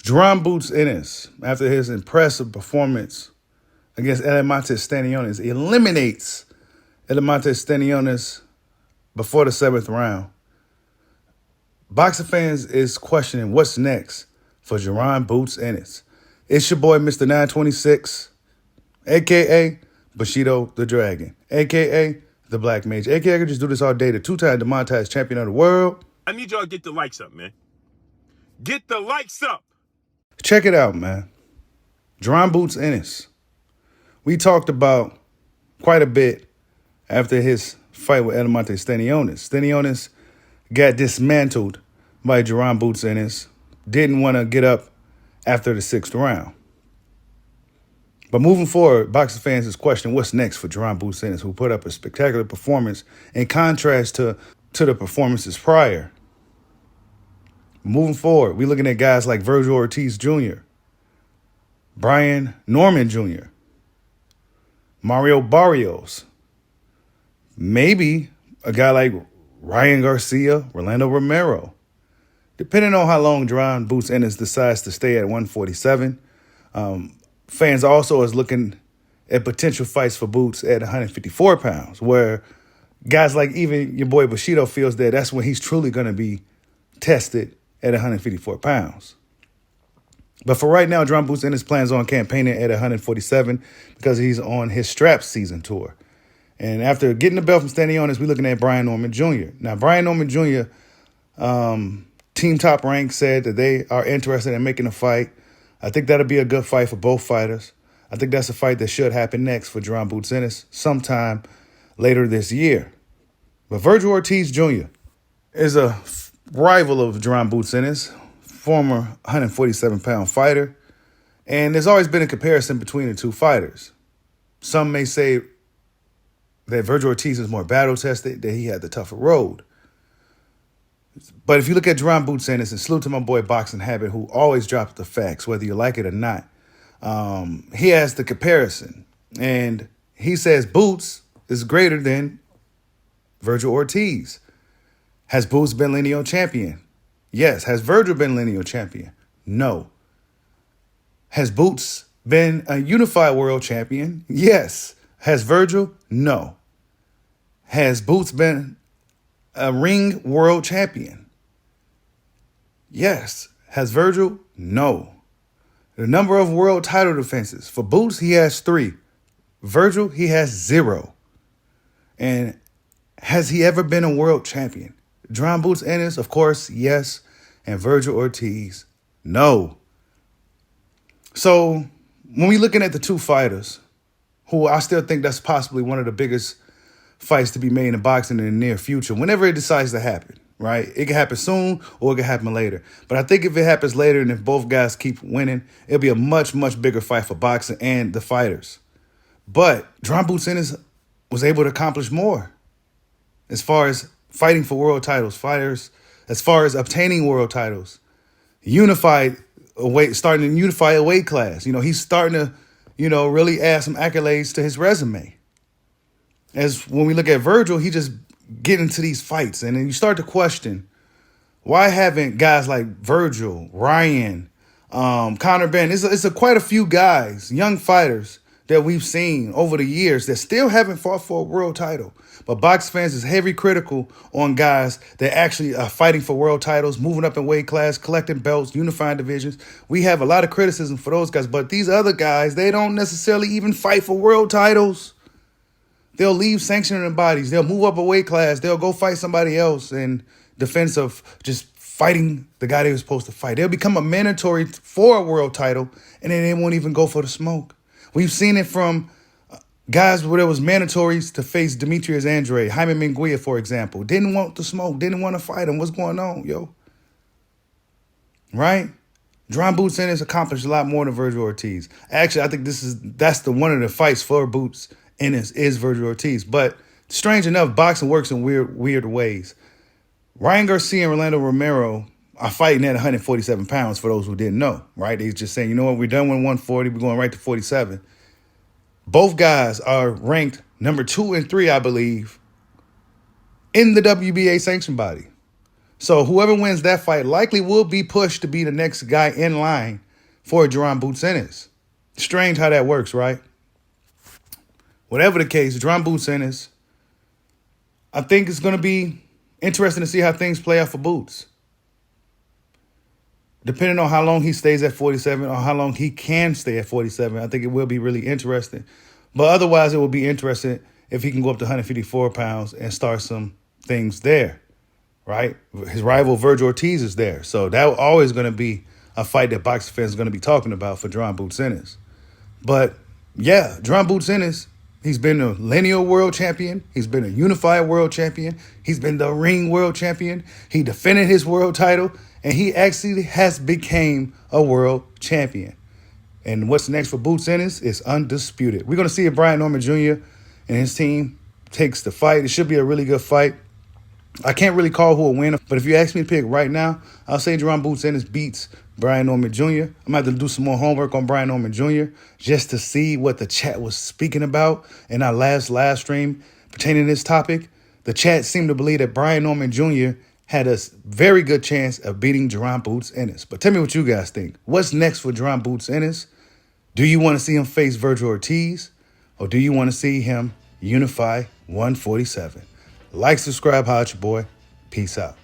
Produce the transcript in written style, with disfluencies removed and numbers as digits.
Jaron Boots Ennis, after his impressive performance against Elemontes Stanionis, eliminates Elemontes Stanionis before the 7th round. Boxing fans is questioning what's next for Jaron Boots Ennis. It's your boy, Mr. 926, a.k.a. Bushido the Dragon, a.k.a. the Black Mage, a.k.a. I could just do this all day, the two-time demonetized champion of the world. I need y'all to get the likes up, man. Get the likes up. Check it out, man. Jaron Boots Ennis. We talked about quite a bit after his fight with Elemontes Stanionis. Stanionis got dismantled by Jaron Boots Ennis. Didn't want to get up after the 6th round. But moving forward, boxing fans is questioning what's next for Jaron Boots Ennis, who put up a spectacular performance in contrast to the performances prior. Moving forward, we're looking at guys like Vergil Ortiz Jr., Brian Norman Jr., Mario Barrios, maybe a guy like Ryan Garcia, Rolando Romero. Depending on how long Jaron Boots Ennis decides to stay at 147, fans also is looking at potential fights for Boots at 154 pounds, where guys like even your boy Bushido feels that that's when he's truly going to be tested at 154 pounds. But for right now, Jaron Boots Ennis plans on campaigning at 147 because he's on his strap season tour. And after getting the belt from Stanionis, we're looking at Brian Norman Jr. Now, Brian Norman Jr., Team Top Rank said that they are interested in making a fight. I think that'll be a good fight for both fighters. I think that's a fight that should happen next for Jaron Boots Ennis sometime later this year. But Vergil Ortiz Jr. is a rival of Jaron Boots Ennis, former 147-pound fighter, and there's always been a comparison between the two fighters. Some may say that Vergil Ortiz is more battle-tested, that he had the tougher road. But if you look at Jaron Boots Ennis, and salute to my boy Boxing Habit, who always drops the facts, whether you like it or not, he has the comparison. And he says Boots is greater than Vergil Ortiz. Has Boots been lineal champion? Yes. Has Vergil been lineal champion? No. Has Boots been a unified world champion? Yes. Has Vergil? No. Has Boots been a ring world champion? Yes. Has Vergil? No. The number of world title defenses. For Boots, he has 3. Vergil, he has 0. And has he ever been a world champion? Jaron Boots Ennis, of course, yes. And Vergil Ortiz, no. So when we're looking at the two fighters, who I still think that's possibly one of the biggest fights to be made in boxing in the near future, whenever it decides to happen, right? It can happen soon or it can happen later. But I think if it happens later and if both guys keep winning, it'll be a much, much bigger fight for boxing and the fighters. But Jaron Boots Ennis was able to accomplish more as far as fighting for world titles, fighters, as far as obtaining world titles, starting to unify a weight class. He's starting to, really add some accolades to his resume. As when we look at Vergil, he just get into these fights. And then you start to question, why haven't guys like Vergil, Ryan, Conor Ben, it's quite a few guys, young fighters that we've seen over the years that still haven't fought for a world title. But box fans is heavy critical on guys that actually are fighting for world titles, moving up in weight class, collecting belts, unifying divisions. We have a lot of criticism for those guys, but these other guys, they don't necessarily even fight for world titles. They'll leave sanctioning bodies. They'll move up a weight class. They'll go fight somebody else in defense of just fighting the guy they were supposed to fight. They'll become a mandatory for a world title, and then they won't even go for the smoke. We've seen it from guys where it was mandatories to face Demetrius Andrade. Jaime Munguia, for example, didn't want the smoke, didn't want to fight him. What's going on, yo? Right? Jaron Boots Ennis accomplished a lot more than Vergil Ortiz. Actually, I think that's one of the fights for Boots Ennis is Vergil Ortiz. But strange enough, boxing works in weird ways. Ryan Garcia and Rolando Romero are fighting at 147 pounds, for those who didn't know, right? They're just saying, you know what, we're done with 140, we're going right to 47. Both guys are ranked number 2 and 3, I believe, in the WBA sanction body. So whoever wins that fight likely will be pushed to be the next guy in line for Jaron Boots Ennis. Strange how that works, right? Whatever the case, Jaron Boots Ennis, I think it's going to be interesting to see how things play out for Boots. Depending on how long he stays at 47 or how long he can stay at 47, I think it will be really interesting. But otherwise, it will be interesting if he can go up to 154 pounds and start some things there, right? His rival, Vergil Ortiz, is there. So that always going to be a fight that boxing fans are going to be talking about for Jaron Boots Ennis. But, yeah, Jaron Boots Ennis, he's been a lineal world champion. He's been a unified world champion. He's been the ring world champion. He defended his world title, and he actually has became a world champion. And what's next for Boots Ennis is undisputed. We're going to see if Brian Norman Jr. and his team takes the fight. It should be a really good fight. I can't really call who will win, but if you ask me to pick right now, I'll say Jaron Boots Ennis beats Brian Norman Jr. I'm going to have to do some more homework on Brian Norman Jr. just to see what the chat was speaking about in our last live stream pertaining to this topic. The chat seemed to believe that Brian Norman Jr. had a very good chance of beating Jaron Boots Ennis. But tell me what you guys think. What's next for Jaron Boots Ennis? Do you want to see him face Vergil Ortiz, or do you want to see him unify 147? Like, subscribe, holla at your boy. Peace out.